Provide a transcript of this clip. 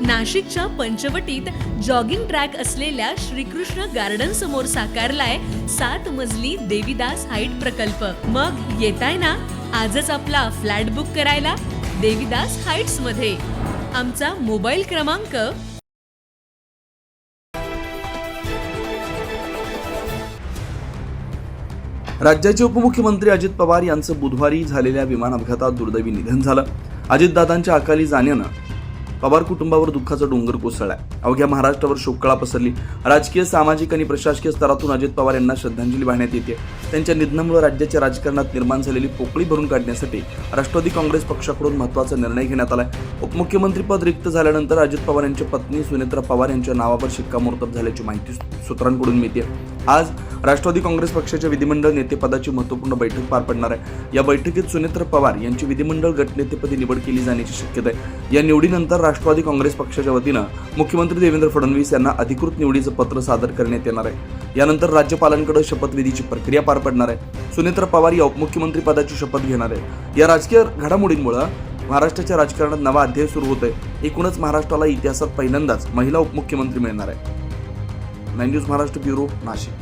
नाशिकच्या पंचवटीत jogging track असलेल्या Shrikrishna garden समोर साकारलाय 7 मजली देवीदास हाईट प्रकल्प। मग येताय ना आजच आपला फ्लॅट बुक करायला देवीदास हाईट्स मध्ये। आमचा मोबाईल क्रमांक राज्याचे उपमुख्यमंत्री अजित पवार यांचं बुधवारी झालेल्या विमान अपघातात दुर्दैवी निधन झालं। अजितदादांच्या अकाली जाण्यानं पवार कुटुंबावर दुःखाचा डोंगर कोसळलाय। अवघ्या महाराष्ट्रावर शोककळा पसरली। राजकीय, सामाजिक आणि प्रशासकीय स्तरातून अजित पवार यांना श्रद्धांजली वाहण्यात येते। त्यांच्या निधनामुळे राज्याच्या राजकारणात निर्माण झालेली पोकळी भरून काढण्यासाठी राष्ट्रवादी काँग्रेस पक्षाकडून महत्त्वाचा निर्णय घेण्यात आलाय। उपमुख्यमंत्रीपद रिक्त झाल्यानंतर अजित पवार यांच्या पत्नी सुनेत्रा पवार यांच्या नावावर शिक्कामोर्तब झाल्याची माहिती सूत्रांकडून मिळते। आज राष्ट्रवादी काँग्रेस पक्षाच्या विधिमंडळ नेतेपदाची महत्त्वपूर्ण बैठक पार पडणार आहे। या बैठकीत सुनेत्रा पवार यांची विधिमंडळ गटनेतेपदी निवड केली जाण्याची शक्यता आहे। या निवडीनंतर राष्ट्रवादी काँग्रेस पक्षाच्या वतीनं मुख्यमंत्री देवेंद्र फडणवीस यांना अधिकृत निवडीचं पत्र सादर करण्यात येणार आहे। यानंतर राज्यपालांकडे शपथविधीची प्रक्रिया पार पडणार आहे। सुनेत्रा पवार या उपमुख्यमंत्री पदाची शपथ घेणार आहे। या राजकीय घडामोडींमुळे महाराष्ट्राच्या राजकारणात नवा अध्याय सुरू होत आहे। एकूणच महाराष्ट्राला इतिहासात पहिल्यांदाच महिला उपमुख्यमंत्री मिळणार आहे। 9 न्यूज महाराष्ट्र ब्युरो, नाशिक।